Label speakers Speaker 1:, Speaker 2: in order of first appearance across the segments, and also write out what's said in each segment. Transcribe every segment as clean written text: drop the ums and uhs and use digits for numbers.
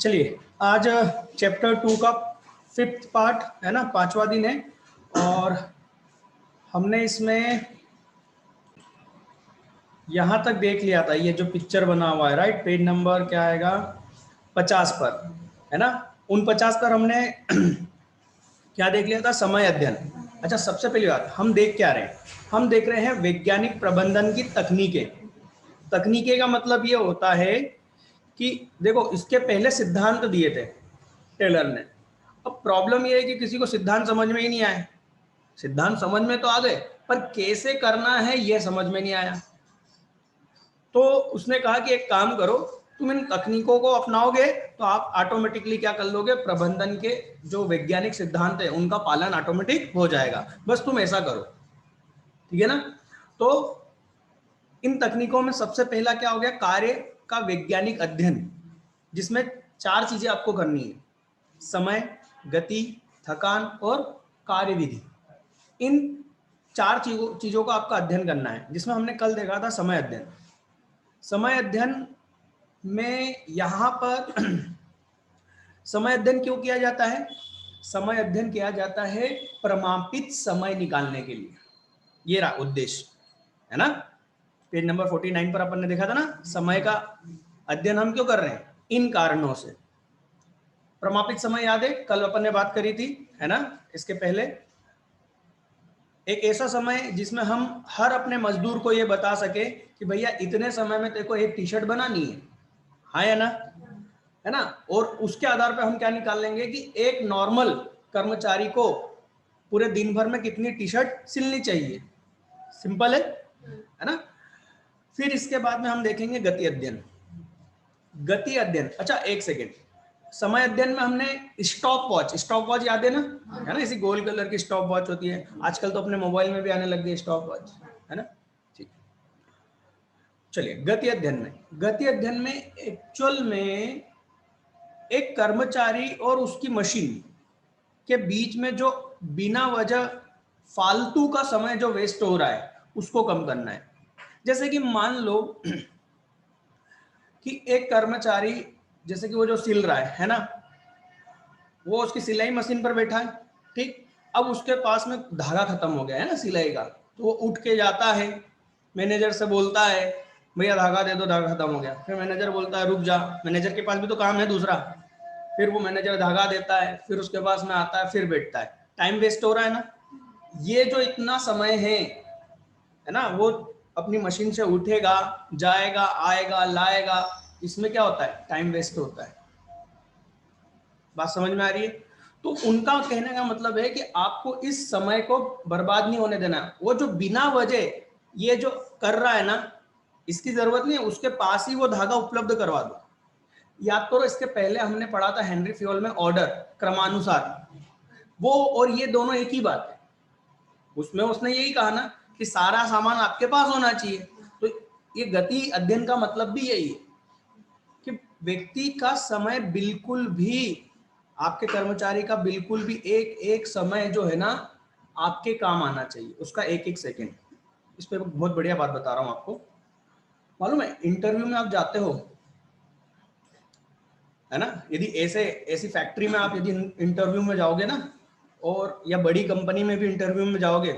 Speaker 1: चलिए आज चैप्टर 2 का 5th पार्ट है ना, 5वां दिन है। और हमने इसमें यहाँ तक देख लिया था, ये जो पिक्चर बना हुआ है राइट, पेज नंबर क्या आएगा 50 पर, है ना। उन 50 पर हमने क्या देख लिया था, समय अध्ययन। अच्छा, सबसे पहली बात हम देख क्या रहे हैं, हम देख रहे हैं वैज्ञानिक प्रबंधन की तकनीकें। तकनीकें का मतलब ये होता है कि देखो इसके पहले सिद्धांत दिए थे टेलर ने। अब प्रॉब्लम ये है कि किसी को सिद्धांत समझ में ही नहीं आए। सिद्धांत समझ में तो आ गए पर कैसे करना है ये समझ में नहीं आया। तो उसने कहा कि एक काम करो, तुम इन तकनीकों को अपनाओगे तो आप ऑटोमेटिकली क्या कर लोगे, प्रबंधन के जो वैज्ञानिक सिद्धांत है उनका पालन ऑटोमेटिक हो जाएगा, बस तुम ऐसा करो, ठीक है ना। तो इन तकनीकों में सबसे पहला क्या हो गया, कार्य का वैज्ञानिक अध्ययन, जिसमें 4 चीजें आपको करनी है, समय, गति, थकान और कार्यविधि। इन 4 चीजों का आपका अध्ययन करना है, जिसमें हमने कल देखा था समय अध्ययन। समय अध्ययन में यहां पर समय अध्ययन क्यों किया जाता है, समय अध्ययन किया जाता है प्रमापित समय निकालने के लिए, ये रहा उद्देश्य, है ना। पेज नंबर 49 पर अपन ने देखा था ना, समय का अध्ययन हम क्यों कर रहे हैं, इन कारणों से। प्रमापित समय याद है, कल अपन ने बात करी थी, है ना। इसके पहले एक ऐसा समय जिसमें हम हर अपने मजदूर को ये बता सके कि भैया इतने समय में तेरे को एक टी शर्ट बनानी है, हाँ या ना, है ना। और उसके आधार पर हम क्या निकाल लेंगे कि एक नॉर्मल कर्मचारी को पूरे दिन भर में कितनी टी शर्ट सिलनी चाहिए। सिंपल है ना। फिर इसके बाद में हम देखेंगे गति अध्ययन। गति अध्ययन, अच्छा एक सेकेंड, समय अध्ययन में हमने स्टॉप वॉच याद है ना, है ना, इसी गोल कलर की स्टॉप वॉच होती है, आजकल तो अपने मोबाइल में भी आने लग गई स्टॉप वॉच, है ना। ठीक, चलिए गति अध्ययन में एक्चुअल में एक कर्मचारी और उसकी मशीन के बीच में जो बिना वजह फालतू का समय जो वेस्ट हो रहा है उसको कम करना है। जैसे कि मान लो कि एक कर्मचारी, जैसे कि वो जो सिल रहा है ना, वो उसकी सिलाई मशीन पर बैठा है, ठीक। अब उसके पास में धागा खत्म हो गया है ना सिलाई का, तो वो उठ के जाता है, मैनेजर से बोलता है भैया धागा दे दो, धागा खत्म हो गया। फिर मैनेजर बोलता है रुक जा, मैनेजर के पास भी तो काम है दूसरा। फिर वो मैनेजर धागा देता है, फिर उसके पास में आता है, फिर बैठता है, टाइम वेस्ट हो रहा है ना। ये जो इतना समय है ना, वो अपनी मशीन से उठेगा, जाएगा, आएगा, लाएगा, इसमें क्या होता है, टाइम वेस्ट होता है। बात समझ में आ रही है। तो उनका कहने का मतलब है कि आपको इस समय को बर्बाद नहीं होने देना। वो जो बिना वजह ये जो कर रहा है ना, इसकी जरूरत नहीं है, उसके पास ही वो धागा उपलब्ध करवा दो। याद करो इसके पहले हमने पढ़ा था हेनरी फ्योल में ऑर्डर, क्रमानुसार, वो और ये दोनों एक ही बात है। उसमें उसने यही कहा ना कि सारा सामान आपके पास होना चाहिए। तो ये गति अध्ययन का मतलब भी यही है कि व्यक्ति का समय बिल्कुल भी, आपके कर्मचारी का बिल्कुल भी एक एक समय जो है ना आपके काम आना चाहिए, उसका एक एक सेकेंड। इस पे बहुत बढ़िया बात बता रहा हूं आपको। मालूम है इंटरव्यू में आप जाते हो, है ना, यदि ऐसी फैक्ट्री में आप यदि इंटरव्यू में जाओगे ना, और या बड़ी कंपनी में भी इंटरव्यू में जाओगे,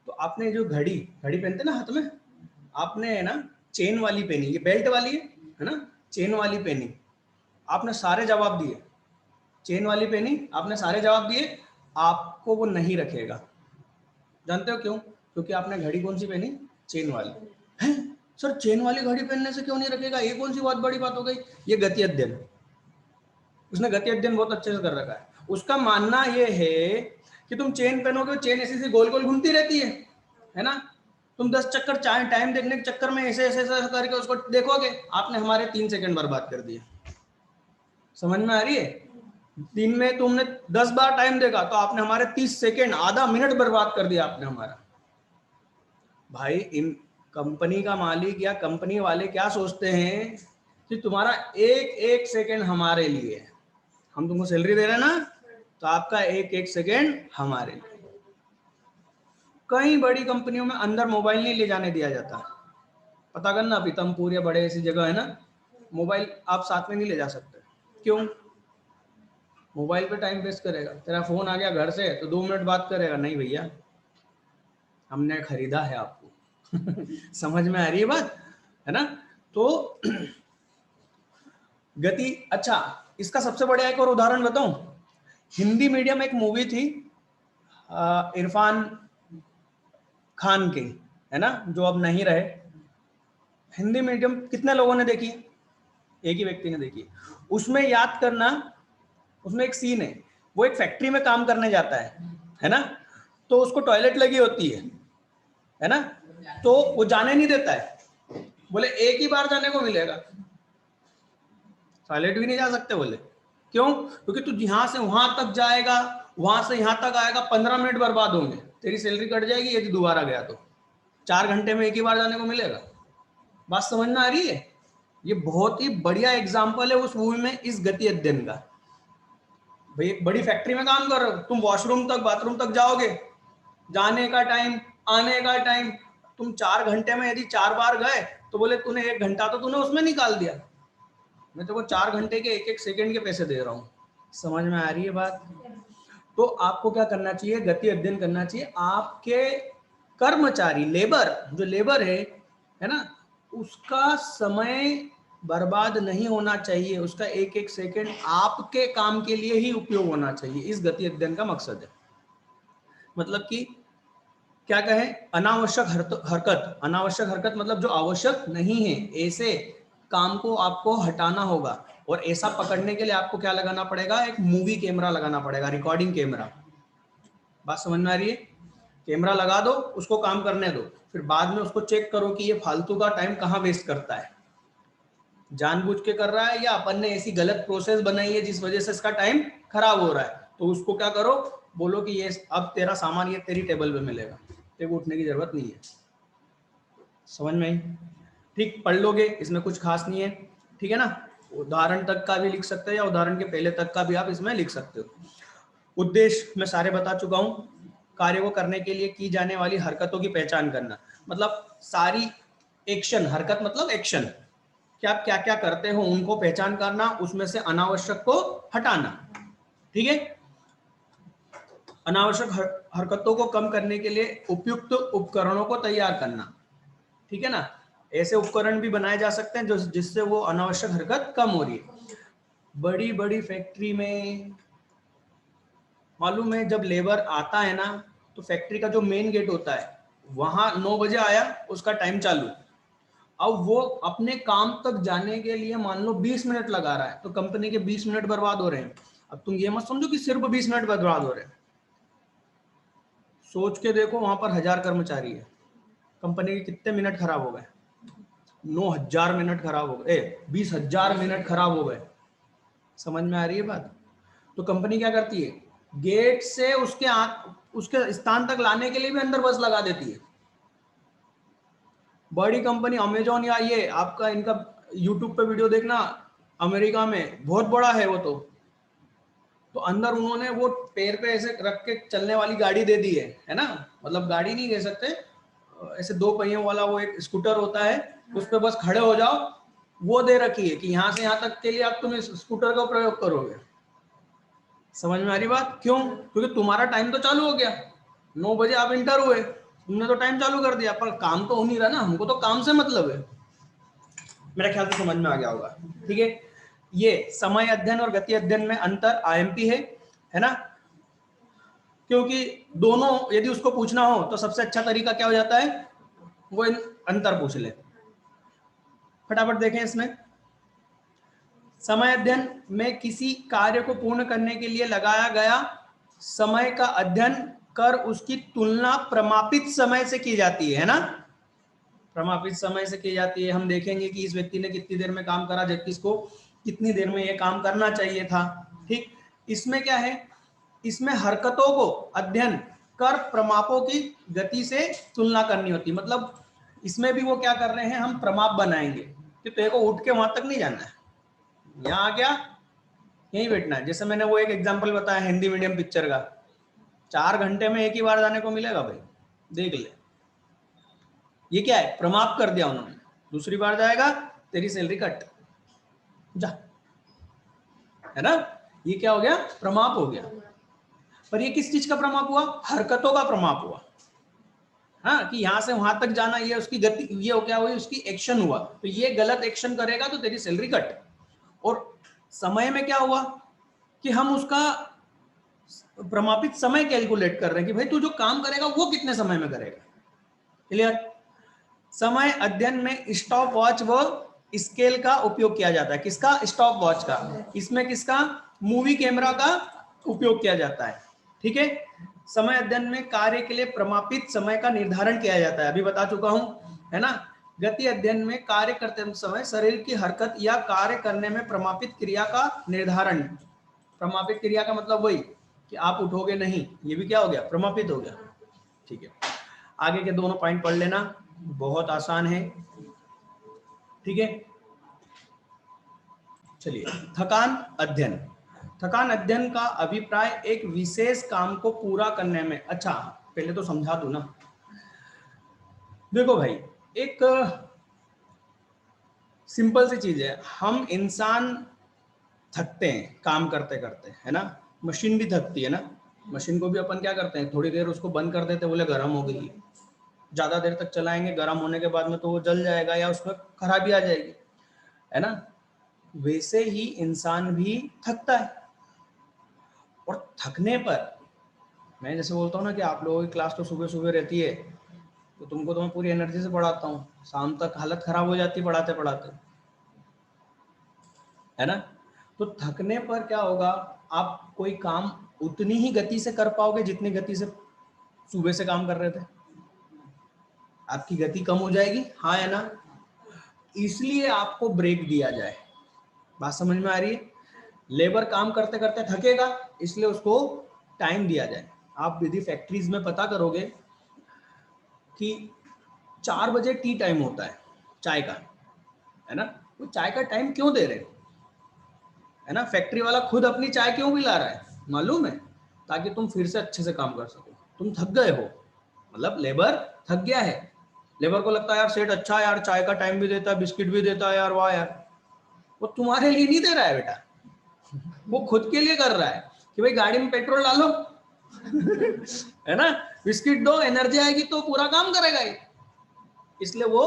Speaker 1: तो आपने जो घड़ी घड़ी पहनते ना हाथ में, आपने है ना चेन वाली पहनी, ये बेल्ट वाली है ना, चेन वाली पहनी, आपने सारे जवाब दिए, चेन वाली पहनी आपने सारे जवाब दिए, आपको वो नहीं रखेगा। जानते हो क्यों? क्योंकि आपने घड़ी कौन सी पहनी, चेन वाली। है सर, चेन वाली घड़ी पहनने से क्यों नहीं रखेगा, ये कौन सी बहुत बड़ी बात हो गई। ये गति अध्ययन, उसने गति अध्ययन बहुत अच्छे से कर रखा है। उसका मानना ये है कि तुम चेन पहनोगे, चेन ऐसी सी गोल गोल घूमती रहती है ना। तुम 10 चक्कर टाइम देखने के चक्कर में ऐसे ऐसे ऐसे करके उसको देखोगे, आपने हमारे 3 सेकंड बर्बाद कर दिए। समझ में आ रही है। दिन में तुमने 10 बार टाइम देखा तो आपने हमारे 30 सेकंड, आधा मिनट बर्बाद कर दिया आपने हमारा। भाई इन कंपनी का मालिक या कंपनी वाले क्या सोचते हैं कि तुम्हारा एक एक सेकंड हमारे लिए है। हम तुमको सैलरी दे रहे हैं ना, तो आपका एक एक सेकंड हमारे लिए। कई बड़ी कंपनियों में अंदर मोबाइल नहीं ले जाने दिया जाता, पता करना, पीतमपुर या बड़े ऐसी जगह है ना, मोबाइल आप साथ में नहीं ले जा सकते। क्यों? मोबाइल पे टाइम वेस्ट करेगा। तेरा फोन आ गया घर से तो 2 मिनट बात करेगा, नहीं भैया हमने खरीदा है आपको। समझ में आ रही है बात, है ना? तो गति, अच्छा इसका सबसे बढ़िया एक और उदाहरण बताऊं। हिंदी मीडियम एक मूवी थी इरफान खान की, है ना, जो अब नहीं रहे। हिंदी मीडियम कितने लोगों ने देखी? एक ही व्यक्ति ने देखी। उसमें याद करना, उसमें एक सीन है, वो एक फैक्ट्री में काम करने जाता है ना? तो उसको टॉयलेट लगी होती है ना? तो वो जाने नहीं देता है, बोले एक ही बार जाने को मिलेगा, टॉयलेट भी नहीं जा सकते बोले। क्यों? क्योंकि तू यहां से वहां तक जाएगा, वहां से यहां तक आएगा, 15 मिनट बर्बाद होंगे, तेरी सैलरी कट जाएगी यदि दोबारा गया तो। 4 घंटे में एक ही बार जाने को मिलेगा। बात समझ में आ रही है? ये बहुत ही बढ़िया एग्जाम्पल है उस मूवी में इस गति अध्ययन का। भाई एक बड़ी फैक्ट्री में काम कर रहे हो, तुम वॉशरूम तक बाथरूम तक जाओगे, जाने का टाइम आने का टाइम, तुम 4 घंटे में यदि 4 बार गए तो बोले तूने 1 घंटा तो तूने उसमें निकाल दिया, मैं तेरे को 4 घंटे के 1-1 सेकंड के पैसे दे रहा हूँ। समझ में आ रही है बात? तो आपको क्या करना चाहिए? गति अध्ययन करना चाहिए। आपके कर्मचारी, लेबर, जो लेबर है ना, उसका समय बर्बाद नहीं होना चाहिए, उसका 1-1 सेकंड आपके काम के लिए ही उपयोग होना चाहिए। इस गति अध्ययन का मकसद है। मतलब कि क्या कहें, अनावश्यक हरकत, अनावश्यक हरकत मतलब जो आवश्यक नहीं है, ऐसे काम को आपको हटाना होगा। और ऐसा पकड़ने के लिए आपको क्या लगाना पड़ेगा? एक मूवी कैमरा लगाना पड़ेगा, रिकॉर्डिंग कैमरा। बात समझ में आ रही है? कैमरा लगा दो, उसको काम करने दो, फिर बाद में उसको चेक करो कि ये फालतू का टाइम कहाँ वेस्ट करता है, जानबूझ के कर रहा है या अपन ने ऐसी गलत प्रोसेस बनाई है जिस वजह से इसका टाइम खराब हो रहा है। तो उसको क्या करो, बोलो कि ये अब तेरा सामान ये तेरी टेबल पे मिलेगा, तेरे को उठने की जरूरत नहीं है। समझ में आई? ठीक, पढ़ लोगे, इसमें कुछ खास नहीं है, ठीक है ना? उदाहरण तक का भी लिख सकते हो या उदाहरण के पहले तक का भी आप इसमें लिख सकते हो। उद्देश्य मैं सारे बता चुका हूं। कार्य को करने के लिए की जाने वाली हरकतों की पहचान करना, मतलब सारी एक्शन, हरकत मतलब एक्शन, कि आप क्या क्या करते हो उनको पहचान करना, उसमें से अनावश्यक को हटाना। ठीक है? अनावश्यक हरकतों को कम करने के लिए उपयुक्त उपकरणों को तैयार करना। ठीक है ना? ऐसे उपकरण भी बनाए जा सकते हैं जो जिससे वो अनावश्यक हरकत कम हो रही है। बड़ी बड़ी फैक्ट्री में मालूम है, जब लेबर आता है ना, तो फैक्ट्री का जो मेन गेट होता है वहां 9 बजे आया, उसका टाइम चालू। अब वो अपने काम तक जाने के लिए मान लो 20 मिनट लगा रहा है, तो कंपनी के 20 मिनट बर्बाद हो रहे हैं। अब तुम ये मत समझो कि सिर्फ 20 मिनट बर्बाद हो रहे हैं, सोच के देखो वहां पर 1000 कर्मचारी है, कंपनी के कितने मिनट खराब हो गए? 9000 मिनट खराब हो गए, 20,000 मिनट खराब हो गए। समझ में आ रही है बात? तो कंपनी क्या करती है, गेट से उसके स्थान तक लाने के लिए भी अंदर बस लगा देती है। बड़ी कंपनी अमेजोन या ये आपका इनका यूट्यूब पे वीडियो देखना, अमेरिका में बहुत बड़ा है वो। तो अंदर उन्होंने वो पैर पे ऐसे रख के चलने वाली गाड़ी दे दी है ना, मतलब गाड़ी नहीं कह सकते, ऐसे 2 पहियों वाला वो एक स्कूटर होता है, उस पर बस खड़े हो जाओ, वो दे रखी है कि यहाँ से यहाँ तक के लिए आप तुम इस स्कूटर का प्रयोग करोगे। समझ में आ रही बात? क्यों? क्योंकि तुम्हारा टाइम तो चालू हो गया, 9 बजे आप इंटर हुए, तुमने तो टाइम चालू कर दिया, पर काम तो हो नहीं रहा ना, हमको तो काम से मतलब है। मेरा ख्याल से समझ में आ गया होगा। ठीक है? ये समय अध्ययन और गति अध्ययन में अंतर आईएमपी है ना? क्योंकि दोनों यदि उसको पूछना हो तो सबसे अच्छा तरीका क्या हो जाता है, वो अंतर पूछ ले। फटाफट देखें इसमें। समय अध्ययन में किसी कार्य को पूर्ण करने के लिए लगाया गया समय का अध्ययन कर उसकी तुलना प्रमापित समय से की जाती है ना? प्रमापित समय से की जाती है। हम देखेंगे कि इस व्यक्ति ने कितनी देर में काम करा, जबकि इसको कितनी देर में यह काम करना चाहिए था। ठीक, इसमें क्या है, इसमें हरकतों को अध्ययन कर प्रमापों की गति से तुलना करनी होती। मतलब इसमें भी वो क्या कर रहे हैं, हम प्रमाप बनाएंगे कि तेरे को उठ के वहां तक नहीं जाना है, यहाँ आ गया यहीं बैठना है। जैसे मैंने वो एक एग्जांपल बताया हिंदी मीडियम पिक्चर का, 4 घंटे में एक ही बार जाने को मिलेगा भाई, देख ले। ये क्या है, प्रमाप कर दिया उन्होंने, दूसरी बार जाएगा तेरी सैलरी कट, जा। है ना, ये क्या हो गया, प्रमाप हो गया। पर ये किस चीज का प्रमाप हुआ, हरकतों का प्रमाप हुआ। हाँ, कि यहां से वहां तक जाना, ये उसकी गति, ये हो क्या हुई, उसकी एक्शन हुआ। तो ये गलत एक्शन करेगा तो तेरी सैलरी कट। और समय में क्या हुआ कि हम उसका प्रमापित समय कैलकुलेट कर रहे हैं कि भाई तू जो काम करेगा वो कितने समय में करेगा। क्लियर। समय अध्ययन में स्टॉप वॉच व स्केल का उपयोग किया जाता है। किसका, स्टॉप वॉच का। इसमें किसका, मूवी कैमरा का उपयोग किया जाता है। ठीक है। समय अध्ययन में कार्य के लिए प्रमापित समय का निर्धारण किया जाता है, अभी बता चुका हूं, है ना। गति अध्ययन में कार्य करते समय शरीर की हरकत या कार्य करने में प्रमापित क्रिया का निर्धारण। प्रमापित क्रिया का मतलब वही कि आप उठोगे नहीं, ये भी क्या हो गया, प्रमापित हो गया। ठीक है, आगे के दोनों पॉइंट पढ़ लेना, बहुत आसान है। ठीक है, चलिए। थकान अध्ययन। थकान अध्ययन का अभिप्राय एक विशेष काम को पूरा करने में। अच्छा, पहले तो समझा दूं ना। देखो भाई, एक सिंपल सी चीज है, हम इंसान थकते हैं काम करते करते, है ना। मशीन भी थकती है ना। मशीन को भी अपन क्या करते हैं, थोड़ी देर उसको बंद कर देते, बोले गर्म हो गई। ज्यादा देर तक चलाएंगे, गर्म होने के बाद में तो वो जल जाएगा या उसमें खराबी आ जाएगी, है ना। वैसे ही इंसान भी थकता है। और थकने पर, मैं जैसे बोलता हूँ ना कि आप लोगों की क्लास तो सुबह सुबह रहती है, तो तुमको तो मैं पूरी एनर्जी से पढ़ाता हूँ, शाम तक हालत खराब हो जाती है पढ़ाते पढ़ाते, है ना। तो थकने पर क्या होगा, आप कोई काम उतनी ही गति से कर पाओगे जितनी गति से सुबह से काम कर रहे थे। आपकी गति कम हो जाएगी, हाँ है ना। इसलिए आपको ब्रेक दिया जाए। बात समझ में आ रही है। लेबर काम करते करते थकेगा, इसलिए उसको टाइम दिया जाए। आप यदि फैक्ट्रीज में पता करोगे कि 4 बजे टी टाइम होता है चाय का, है ना। वो चाय का टाइम क्यों दे रहे, है ना। फैक्ट्री वाला खुद अपनी चाय क्यों भी ला रहा है, मालूम है, ताकि तुम फिर से अच्छे से काम कर सको। तुम थक गए हो, मतलब लेबर थक गया है। लेबर को लगता है यार सेठ अच्छा है यार, चाय का टाइम भी देता है, बिस्किट भी देता है यार, वाह यार। वो तुम्हारे लिए नहीं दे रहा है बेटा, वो खुद के लिए कर रहा है कि भाई गाड़ी में पेट्रोल डालो है ना, बिस्किट दो, एनर्जी आएगी तो पूरा काम करेगा ये। इसलिए वो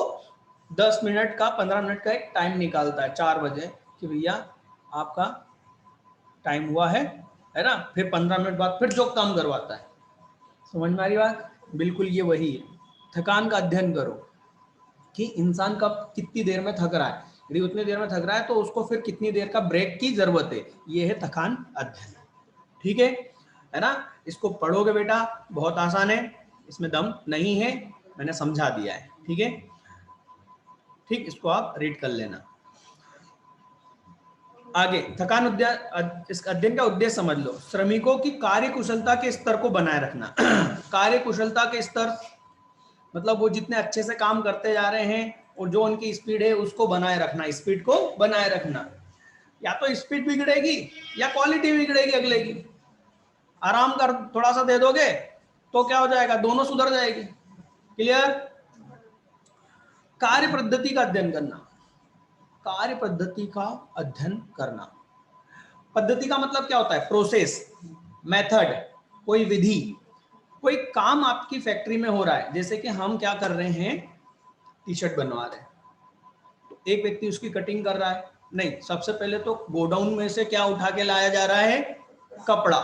Speaker 1: 10 मिनट का 15 मिनट का एक टाइम निकालता है 4 बजे कि भैया आपका टाइम हुआ है ना। फिर 15 मिनट बाद फिर जो काम करवाता है। समझ में आ रही बात, बिल्कुल ये वही है। थकान का अध्ययन करो कि इंसान कब कितनी देर में थक रहा है। यदि उतनी देर में थक रहा है तो उसको फिर कितनी देर का ब्रेक की जरूरत है, ये है थकान अध्ययन। ठीक है ना। इसको पढ़ोगे बेटा, बहुत आसान है, इसमें दम नहीं है, मैंने समझा दिया है। ठीक है, ठीक, इसको आप रीड कर लेना। आगे, थकान अध्ययन, इस अध्ययन का उद्देश्य समझ लो। श्रमिकों की कार्य कुशलता के स्तर को बनाए रखना कार्य कुशलता के स्तर मतलब वो जितने अच्छे से काम करते जा रहे हैं और जो उनकी स्पीड है उसको बनाए रखना, स्पीड को बनाए रखना। या तो स्पीड बिगड़ेगी या क्वालिटी बिगड़ेगी अगले की। आराम कर थोड़ा सा दे दोगे तो क्या हो जाएगा, दोनों सुधर जाएगी। क्लियर। कार्य पद्धति का अध्ययन करना। कार्य पद्धति का अध्ययन करना, पद्धति का मतलब क्या होता है, प्रोसेस, मेथड, कोई विधि। कोई काम आपकी फैक्ट्री में हो रहा है, जैसे कि हम क्या कर रहे हैं, टी शर्ट बनवा रहे हैं, तो एक व्यक्ति उसकी कटिंग कर रहा है। नहीं, सबसे पहले तो गोडाउन में से क्या उठा के लाया जा रहा है, कपड़ा,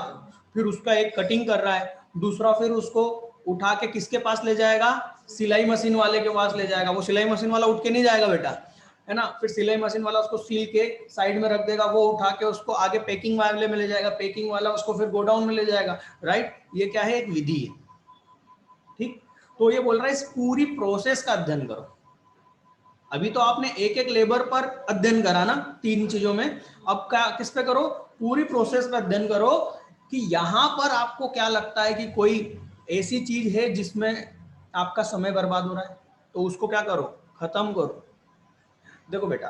Speaker 1: फिर उसका एक कटिंग कर रहा है, दूसरा फिर उसको उठा के किसके पास ले जाएगा, सिलाई मशीन वाले के पास ले जाएगा। वो सिलाई मशीन वाला उठ के नहीं जाएगा बेटा, है ना। फिर सिलाई मशीन वाला उसको सील के साइड में रख देगा, वो उठा के उसको आगे पैकिंग वाले में ले जाएगा, पैकिंग वाला उसको फिर गोडाउन में ले जाएगा। राइट, ये क्या है, एक विधि है। ठीक, तो ये बोल रहा है इस पूरी प्रोसेस का अध्ययन करो। अभी तो आपने एक एक लेबर पर अध्ययन करा ना, 3 चीजों में। अब क्या किस पे करो, पूरी प्रोसेस पे अध्ययन करो कि यहां पर आपको क्या लगता है कि कोई ऐसी चीज है जिसमें आपका समय बर्बाद हो रहा है, तो उसको क्या करो, खत्म करो। देखो बेटा,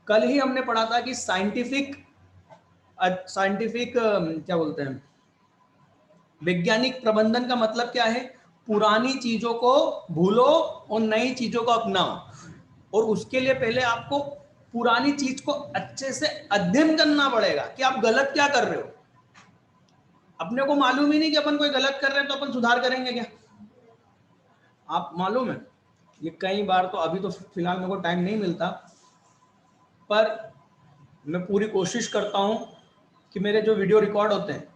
Speaker 1: कल ही हमने पढ़ा था कि साइंटिफिक क्या बोलते हैं, वैज्ञानिक प्रबंधन का मतलब क्या है, पुरानी चीजों को भूलो और नई चीजों को अपनाओ। और उसके लिए पहले आपको पुरानी चीज को अच्छे से अध्ययन करना पड़ेगा कि आप गलत क्या कर रहे हो। अपने को मालूम ही नहीं कि अपन कोई गलत कर रहे हैं तो अपन सुधार करेंगे क्या? आप मालूम है, ये कई बार तो अभी तो फिलहाल मेरे को टाइम नहीं मिलता, पर मैं पूरी कोशिश करता हूं कि मेरे जो वीडियो रिकॉर्ड होते हैं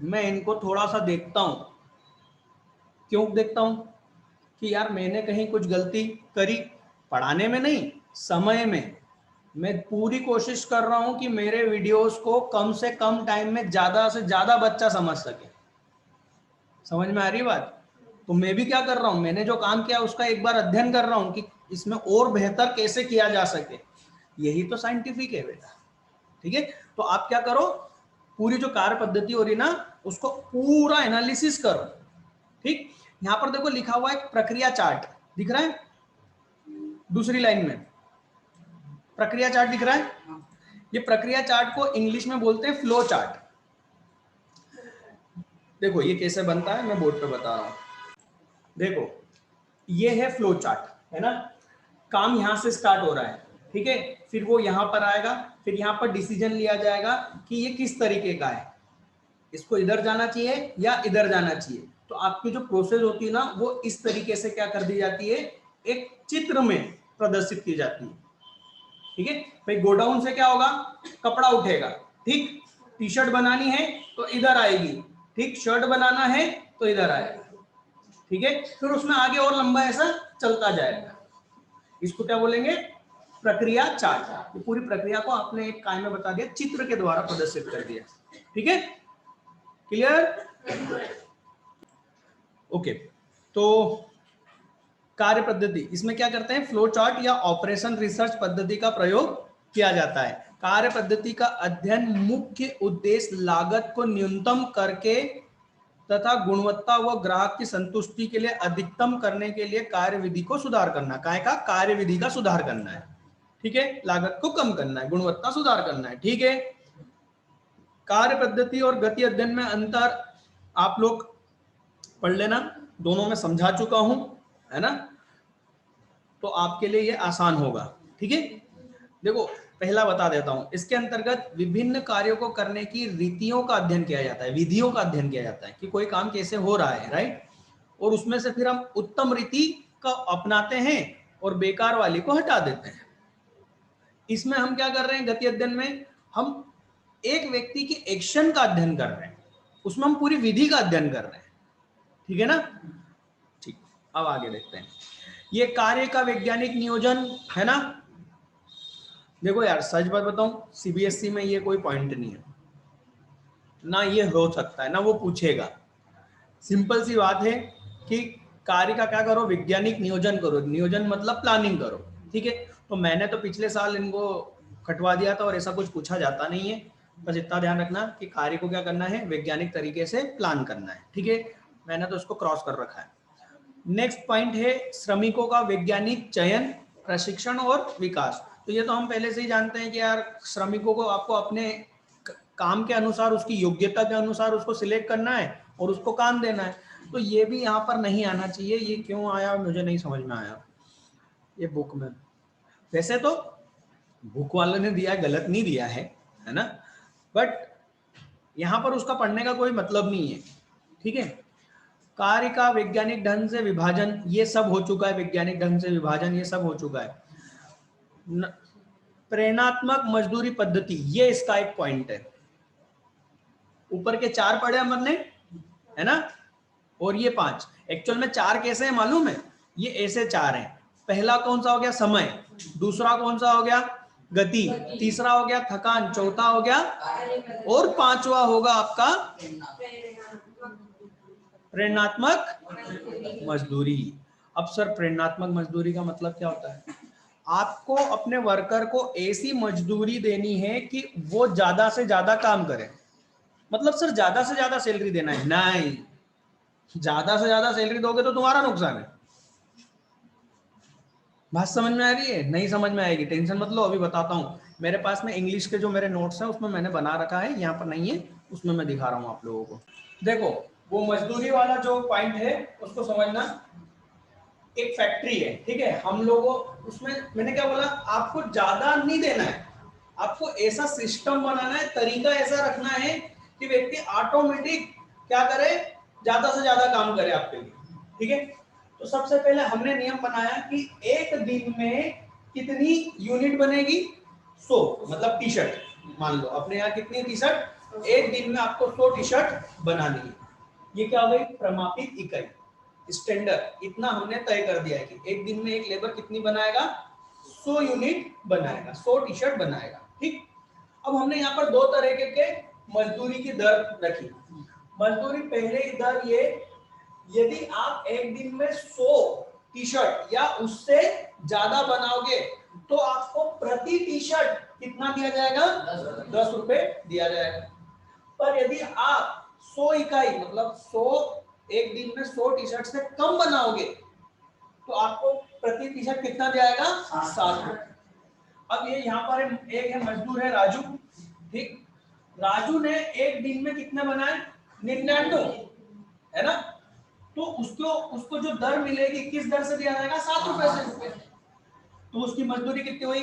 Speaker 1: मैं इनको थोड़ा सा देखता हूं। क्यों देखता हूं? कि यार मैंने कहीं कुछ गलती करी, पढ़ाने में नहीं, समय में। मैं पूरी कोशिश कर रहा हूं कि मेरे वीडियोस को कम से कम टाइम में ज्यादा से ज्यादा बच्चा समझ सके। समझ में आ रही बात? तो मैं भी क्या कर रहा हूं, मैंने जो काम किया उसका एक बार अध्ययन कर रहा हूं कि इसमें और बेहतर कैसे किया जा सके। यही तो साइंटिफिक है बेटा। ठीक है, तो आप क्या करो, पूरी जो कार्य पद्धति हो रही ना उसको पूरा एनालिसिस करो। ठीक, यहां पर देखो लिखा हुआ है प्रक्रिया चार्ट, दिख रहा है दूसरी लाइन में प्रक्रिया चार्ट दिख रहा है। ये प्रक्रिया चार्ट को इंग्लिश में बोलते हैं फ्लो चार्ट। देखो ये कैसे बनता है मैं बोर्ड पे बता रहा हूं। देखो ये है फ्लो चार्ट, है ना। काम यहां से स्टार्ट हो रहा है, ठीक है, फिर वो यहां पर आएगा, फिर यहां पर डिसीजन लिया जाएगा कि ये किस तरीके का है, इसको इधर जाना चाहिए या इधर जाना चाहिए। तो आपकी जो प्रोसेस होती है ना वो इस तरीके से क्या कर दी जाती है, एक चित्र में प्रदर्शित की जाती है। ठीक है भाई, गोडाउन से क्या होगा, कपड़ा उठेगा, ठीक, टी शर्ट बनानी है तो इधर आएगी, ठीक, शर्ट बनाना है तो इधर आएगा, ठीक है, फिर उसमें आगे और लंबा ऐसा चलता जाएगा। इसको क्या बोलेंगे, प्रक्रिया चार्ट। ये पूरी प्रक्रिया को आपने एक काय में बता दिया, चित्र के द्वारा प्रदर्शित कर दिया। ठीक है, क्लियर? ओके, तो कार्य पद्धति, इसमें क्या करते हैं, फ्लो चार्ट या ऑपरेशन रिसर्च पद्धति का प्रयोग किया जाता है। कार्य पद्धति का अध्ययन मुख्य उद्देश्य लागत को न्यूनतम करके तथा गुणवत्ता व ग्राहक की संतुष्टि के लिए अधिकतम करने के लिए कार्यविधि को सुधार करना। काय का, कार्यविधि का सुधार करना है। ठीक है, लागत को कम करना है, गुणवत्ता सुधार करना है। ठीक है, कार्य पद्धति और गति अध्ययन में अंतर आप लोग पढ़ लेना, दोनों में समझा चुका हूं, है ना, तो आपके लिए ये आसान होगा। ठीक है, देखो पहला बता देता हूं, इसके अंतर्गत विभिन्न कार्यों को करने की रीतियों का अध्ययन किया जाता है, विधियों का अध्ययन किया जाता है कि कोई काम कैसे हो रहा है, राइट, और उसमें से फिर हम उत्तम रीति का अपनाते हैं और बेकार वाली को हटा देते हैं। इसमें हम क्या कर रहे हैं, गति अध्ययन में हम एक व्यक्ति की एक्शन का अध्ययन कर रहे हैं, उसमें हम पूरी विधि का अध्ययन कर रहे हैं। ठीक है ना, ठीक, अब आगे देखते हैं। ये कार्य का वैज्ञानिक नियोजन है ना। देखो यार सच बात बताऊं, सीबीएसई में ये कोई पॉइंट नहीं है ना, ये हो सकता है ना वो पूछेगा। सिंपल सी बात है कि कार्य का क्या करो, वैज्ञानिक नियोजन करो, नियोजन मतलब प्लानिंग करो। ठीक है, तो मैंने तो पिछले साल इनको कटवा दिया था और ऐसा कुछ पूछा जाता नहीं है। बस इतना ध्यान रखना कि कार्य को क्या करना है, वैज्ञानिक तरीके से प्लान करना है। ठीक है, मैंने तो इसको क्रॉस कर रखा है। नेक्स्ट पॉइंट है श्रमिकों का वैज्ञानिक चयन, प्रशिक्षण और विकास। तो ये तो हम पहले से ही जानते हैं कि यार श्रमिकों को आपको अपने काम के अनुसार, उसकी योग्यता के अनुसार उसको सिलेक्ट करना है और उसको काम देना है। तो ये भी यहाँ पर नहीं आना चाहिए, ये क्यों आया मुझे नहीं समझ में आया ये बुक में। वैसे तो बुक वाले ने दिया, गलत नहीं दिया है ना, बट यहाँ पर उसका पढ़ने का कोई मतलब नहीं है। ठीक है, कार्य का वैज्ञानिक ढंग से विभाजन, ये सब हो चुका है, वैज्ञानिक ढंग से विभाजन ये सब हो चुका है। प्रेरणात्मक मजदूरी पद्धति, ये इसका एक पॉइंट है। ऊपर के 4 पढ़े हमने, है ना, और ये 5। एक्चुअल में 4 कैसे है मालूम है, ये ऐसे 4 हैं। पहला कौन सा हो गया, समय, दूसरा कौन सा हो गया, गति, तीसरा हो गया थकान, चौथा हो गया, और 5वां होगा आपका प्रेरणात्मक मजदूरी। अब सर प्रेरणात्मक मजदूरी का मतलब क्या होता है, आपको अपने वर्कर को ऐसी मजदूरी देनी है कि वो ज्यादा से ज्यादा काम करे। मतलब सर ज्यादा से ज्यादा सैलरी देना है, नहीं, ज्यादा से ज्यादा सैलरी दोगे तो तुम्हारा नुकसान है। बात समझ में आ रही है? नहीं समझ में आएगी, टेंशन मत लो, अभी बताता हूँ। मेरे पास में इंग्लिश के जो मेरे नोट्स हैं उसमें मैंने बना रखा है, यहाँ पर नहीं है, उसमें मैं दिखा रहा हूँ आप लोगों को। देखो वो मजदूरी वाला जो पॉइंट है उसको समझना। एक फैक्ट्री है, ठीक है, हम लोगों उसमें मैंने क्या बोला, आपको ज्यादा नहीं देना है, आपको ऐसा सिस्टम बनाना है, तरीका ऐसा रखना है कि व्यक्ति ऑटोमेटिक क्या करे, ज्यादा से ज्यादा काम करे आपके लिए। ठीक है, तो सबसे पहले हमने नियम बनाया कि एक दिन में कितनी यूनिट बनेगी, 100, मतलब टी शर्ट। मान लो अपने यहाँ कितनी टी शर्ट, एक दिन में आपको 100 टी शर्ट बनानी है। ये क्या हो गई, प्रमापित इकाई, स्टैंडर्ड। इतना हमने तय कर दिया है कि एक दिन में एक लेबर कितनी बनाएगा, 100 यूनिट बनाएगा, 100 टी शर्ट बनाएगा। ठीक, अब हमने यहाँ पर दो तरह के मजदूरी की दर रखी। मजदूरी पहले ही दर ये, यदि आप एक दिन में 100 टी शर्ट या उससे ज्यादा बनाओगे तो आपको प्रति टी शर्ट कितना दिया जाएगा, 10 रुपए दिया जाएगा। पर यदि आप 100 इकाई मतलब 100 एक दिन में 100 टी शर्ट से कम बनाओगे तो आपको प्रति टी शर्ट कितना दिया जाएगा, 7 रुपए। अब ये यहाँ पर एक है मजदूर है राजू। ठीक, राजू ने एक दिन में कितने बनाए, 99, है ना। तो उसको जो दर मिलेगी किस दर से दिया जाएगा, 7 रुपए से। तो उसकी मजदूरी कितनी हुई,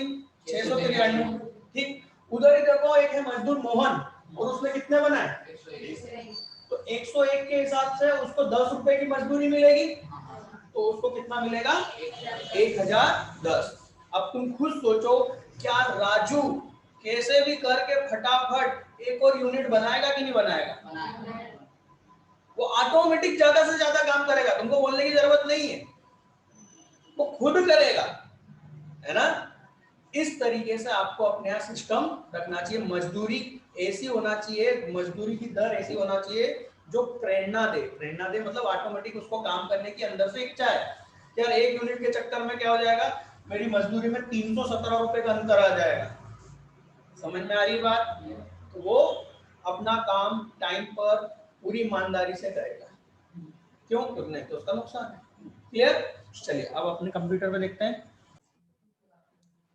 Speaker 1: 693। ठीक, उधर ही देखो एक है मजदूर मोहन और उसने कितने बनाए, तो 101 के हिसाब से उसको 10 रुपए की मजदूरी मिलेगी, तो उसको कितना मिलेगा, 1010। अब तुम खुद सोचो, क्या राजू कैसे भी करके फटाफट एक और यूनिट बनाएगा कि नहीं बनाएगा, वो ऑटोमेटिक ज्यादा से ज्यादा काम करेगा, तुमको बोलने की जरूरत नहीं है, वो खुद करेगा, है ना। इस तरीके से आपको अपने यहाँ सिस्टम रखना चाहिए। मजदूरी ऐसी होना चाहिए, मजदूरी की दर ऐसी होना चाहिए जो प्रेरणा दे। प्रेरणा दे मतलब ऑटोमेटिक उसको काम करने की अंदर से इच्छा है। यार एक यूनिट के चक्कर में क्या हो जाएगा, मेरी मजदूरी में 317 रुपए का अंतर आ जाएगा। समझ में आ रही बात, तो वो अपना काम टाइम पर पूरी ईमानदारी से करेगा, क्यों, क्योंकि नहीं तो उसका नुकसान है। क्लियर, चलिए अब अपने कंप्यूटर पे देखते हैं।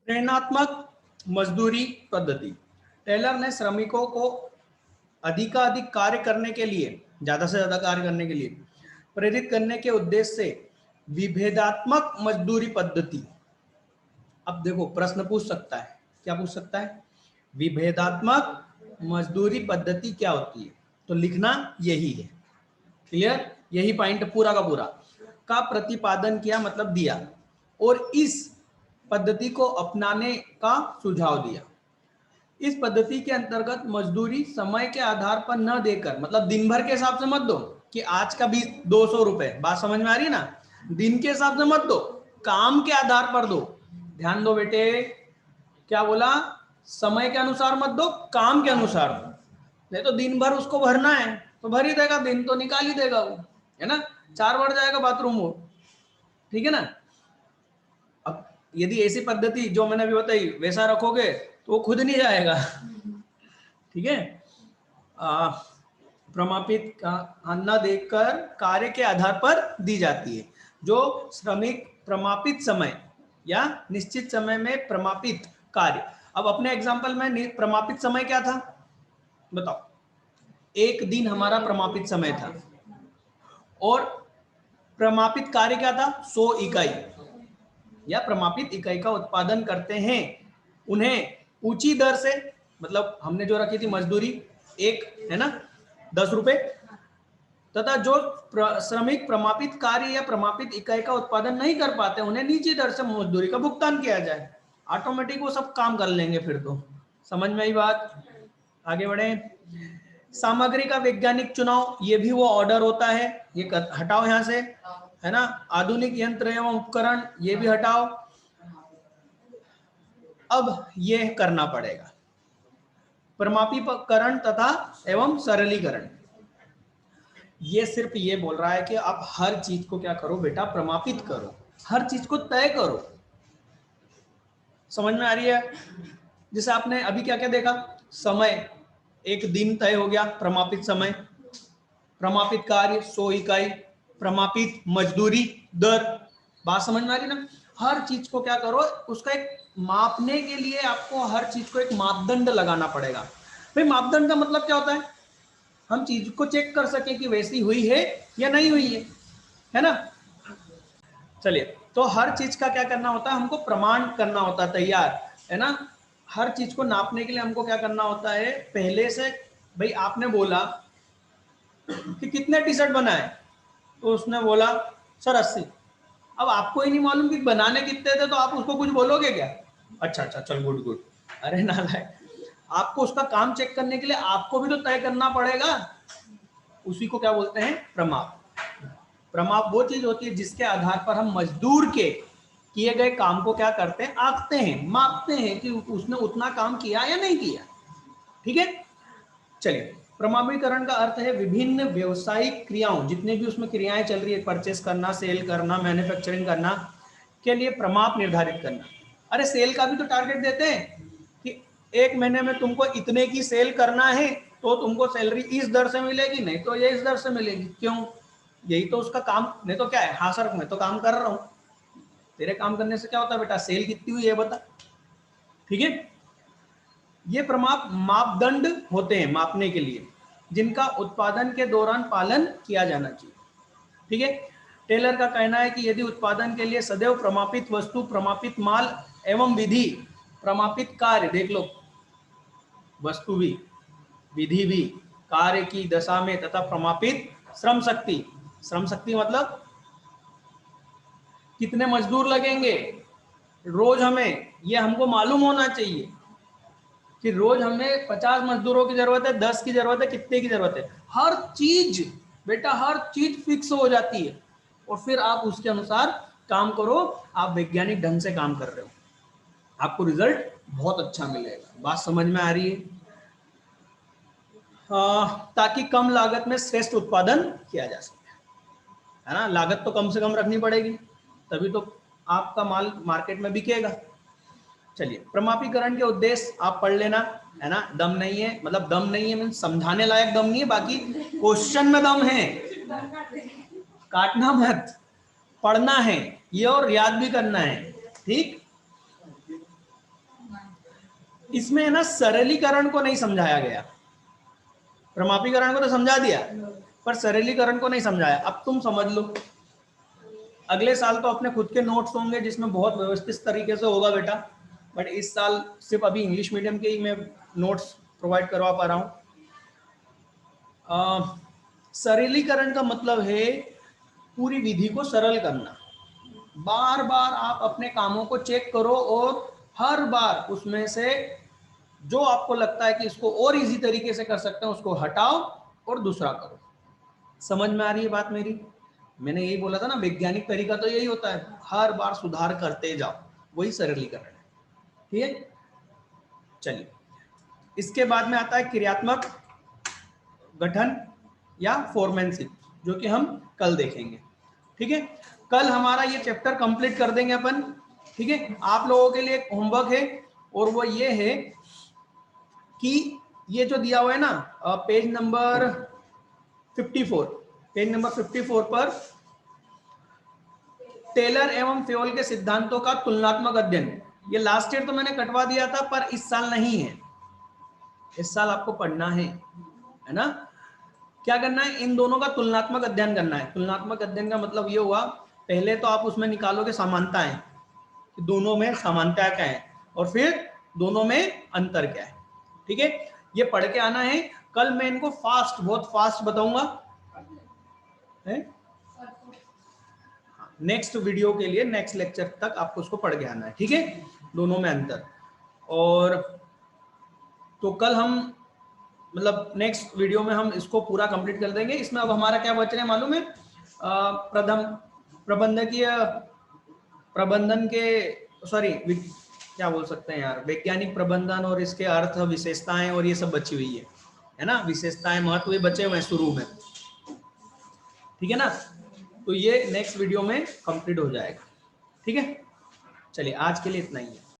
Speaker 1: प्रेरणात्मक मजदूरी पद्धति। टेलर ने श्रमिकों को अधिकाधिक कार्य करने के लिए, ज्यादा से ज्यादा कार्य करने के लिए प्रेरित करने के उद्देश्य से विभेदात्मक मजदूरी पद्धति। अब देखो प्रश्न पूछ सकता है, क्या पूछ सकता है, विभेदात्मक मजदूरी पद्धति क्या होती है, तो लिखना यही है। क्लियर, यही पॉइंट पूरा का पूरा का प्रतिपादन किया, मतलब दिया, और इस पद्धति को अपनाने का सुझाव दिया। इस पद्धति के अंतर्गत मजदूरी समय के आधार पर न देकर, मतलब दिन भर के हिसाब से मत दो कि आज का 200 रुपए, बात समझ में आ रही है ना, दिन के हिसाब से मत दो, काम के आधार पर दो। ध्यान दो बेटे, क्या बोला, समय के अनुसार मत दो, काम के अनुसार दो। नहीं तो दिन भर उसको भरना है तो भर ही देगा, दिन तो निकाल ही देगा वो, है ना, 4 बढ़ जाएगा बाथरूम वो। ठीक है ना। अब यदि ऐसी पद्धति जो मैंने अभी बताई वैसा रखोगे तो वो खुद नहीं जाएगा। ठीक है, प्रमापित का न देखकर कार्य के आधार पर दी जाती है। जो श्रमिक प्रमापित समय या निश्चित समय में प्रमापित कार्य। अब अपने एग्जांपल में प्रमापित समय क्या था, बताओ, एक दिन हमारा प्रमापित समय था और प्रमापित कार्य क्या था, 100 इकाई या प्रमापित इकाई का उत्पादन करते हैं। उन्हें ऊंची दर से, मतलब हमने जो रखी थी मजदूरी एक, है ना, 10 रुपए, तथा जो श्रमिक प्रमापित कार्य या प्रमापित इकाई का उत्पादन नहीं कर पाते उन्हें नीची दर से मजदूरी का भुगतान किया जाए। ऑटोमेटिक वो सब काम कर लेंगे फिर तो। समझ में आई बात, आगे बढ़े। सामग्री का वैज्ञानिक चुनाव, ये भी वो ऑर्डर होता है, ये हटाओ यहां से, है ना। आधुनिक यंत्र एवं उपकरण, ये भी हटाओ। अब ये करना पड़ेगा, प्रमापीकरण तथा एवं सरलीकरण। ये सिर्फ ये बोल रहा है कि आप हर चीज को क्या करो बेटा, प्रमापित करो, हर चीज को तय करो। समझ में आ रही है। जैसे आपने अभी क्या क्या देखा, समय, एक दिन तय हो गया, प्रमापित समय, प्रमापित कार्य 100 इकाई, प्रमापित मजदूरी दर। बात समझ में आ रही ना। हर चीज को क्या करो, उसका एक मापने के लिए आपको हर चीज को एक मापदंड लगाना पड़ेगा। भाई मापदंड का मतलब क्या होता है, हम चीज को चेक कर सके कि वैसी हुई है या नहीं हुई है ना। चलिए, तो हर चीज का क्या करना होता है, हमको प्रमाण करना होता है तैयार, है ना। हर चीज को नापने के लिए हमको क्या करना होता है, पहले से भाई आपने बोला कि कितने टी शर्ट बनाए, तो उसने बोला सर 80। अब आपको ही नहीं मालूम कि बनाने कितने थे, तो आप उसको कुछ बोलोगे क्या? अच्छा अच्छा चल गुड गुड। अरे नालायक, आपको उसका काम चेक करने के लिए आपको भी तो तय करना पड़ेगा। उसी को क्या बोलते हैं, प्रमाप। प्रमाप वो चीज होती है जिसके आधार पर हम मजदूर के किए गए काम को क्या करते हैं, आंकते हैं, मापते हैं कि उसने उतना काम किया या नहीं किया। ठीक है, चलिए। प्रमाणीकरण का अर्थ है विभिन्न व्यवसायिक क्रियाओं, जितने भी उसमें क्रियाएं चल रही है, परचेस करना, सेल करना, मैन्युफैक्चरिंग करना, के लिए प्रमाप निर्धारित करना। अरे सेल का भी तो टारगेट देते हैं कि एक महीने में तुमको इतने की सेल करना है, तो तुमको सैलरी इस दर से मिलेगी, नहीं तो ये इस दर से मिलेगी। क्यों? यही तो उसका काम। नहीं तो क्या है, हाँ सर मैं तो काम कर रहा हूँ। तेरे काम करने से क्या होता है बेटा, सेल कितनी हुई है बता। ठीक है, ये प्रमाप मापदंड होते हैं मापने के लिए, जिनका उत्पादन के दौरान पालन किया जाना चाहिए। ठीक है, टेलर का कहना है कि यदि उत्पादन के लिए सदैव प्रमापित वस्तु, प्रमापित माल एवं विधि, प्रमापित कार्य, देख लो, वस्तु भी, विधि भी, कार्य की दशा में तथा प्रमापित श्रम शक्ति, श्रम शक्ति मतलब कितने मजदूर लगेंगे रोज, हमें ये हमको मालूम होना चाहिए कि रोज हमें 50 मजदूरों की जरूरत है, 10 की जरूरत है, कितने की जरूरत है। हर चीज बेटा, हर चीज फिक्स हो जाती है, और फिर आप उसके अनुसार काम करो। आप वैज्ञानिक ढंग से काम कर रहे हो, आपको रिजल्ट बहुत अच्छा मिलेगा। बात समझ में आ रही है? ताकि कम लागत में श्रेष्ठ उत्पादन किया जा सके, है ना। लागत तो कम से कम रखनी पड़ेगी, तभी तो आपका माल मार्केट में बिकेगा। चलिए, प्रमापीकरण के उद्देश्य आप पढ़ लेना, है ना। दम नहीं है, मतलब दम नहीं है मीन्स समझाने लायक दम नहीं है, बाकी क्वेश्चन में दम है। काटना मत, पढ़ना है ये और याद भी करना है। ठीक, इसमें है ना सरलीकरण को नहीं समझाया गया। प्रमापीकरण को तो समझा दिया, पर सरलीकरण को नहीं समझाया। अब तुम समझ लो, अगले साल तो अपने खुद के नोट्स होंगे जिसमें बहुत व्यवस्थित तरीके से होगा बेटा, बट इस साल सिर्फ अभी इंग्लिश मीडियम के ही मैं नोट्स प्रोवाइड करवा पा रहा हूँ। सरलीकरण का मतलब है पूरी विधि को सरल करना। बार बार आप अपने कामों को चेक करो और हर बार उसमें से जो आपको लगता है कि इसको और इजी तरीके से कर सकते हैं उसको हटाओ और दूसरा करो। समझ में आ रही है बात मेरी? मैंने यही बोला था ना, वैज्ञानिक तरीका तो यही होता है, हर बार सुधार करते जाओ, वही सरलीकरण है। ठीक है, चलिए। इसके बाद में आता है क्रियात्मक गठन या फोरमैनशिप, जो कि हम कल देखेंगे। ठीक है, कल हमारा ये चैप्टर कंप्लीट कर देंगे अपन। ठीक है, आप लोगों के लिए एक होमवर्क है, और वो ये है कि ये जो दिया हुआ है ना, पेज नंबर 54, पेज नंबर 54 पर टेलर एवं फ्योल के सिद्धांतों का तुलनात्मक अध्ययन, ये लास्ट ईयर तो मैंने कटवा दिया था, पर इस साल नहीं है, इस साल आपको पढ़ना है ना। क्या करना है, इन दोनों का तुलनात्मक अध्ययन करना है। तुलनात्मक अध्ययन का मतलब ये हुआ, पहले तो आप उसमें निकालोगे समानताएं, कि दोनों में समानता क्या है, और फिर दोनों में अंतर क्या है। ठीक है, ये पढ़ के आना है। कल मैं इनको फास्ट, बहुत फास्ट बताऊंगा। नेक्स्ट वीडियो के लिए, नेक्स्ट लेक्चर तक आपको उसको पढ़ के आना है। ठीक है, दोनों में अंतर। और तो कल हम, मतलब नेक्स्ट वीडियो में हम इसको पूरा कंप्लीट कर देंगे। इसमें अब हमारा क्या बच रहा है मालूम है, प्रबंधकीय, प्रबंधन के, सॉरी क्या बोल सकते हैं यार, वैज्ञानिक प्रबंधन और इसके अर्थ, विशेषताएं और ये सब बची हुई है ना। विशेषताएं, महत्व ये बचे हुए हैं शुरू में। ठीक है ना, तो ये नेक्स्ट वीडियो में कंप्लीट हो जाएगा। ठीक है, चलिए आज के लिए इतना ही है।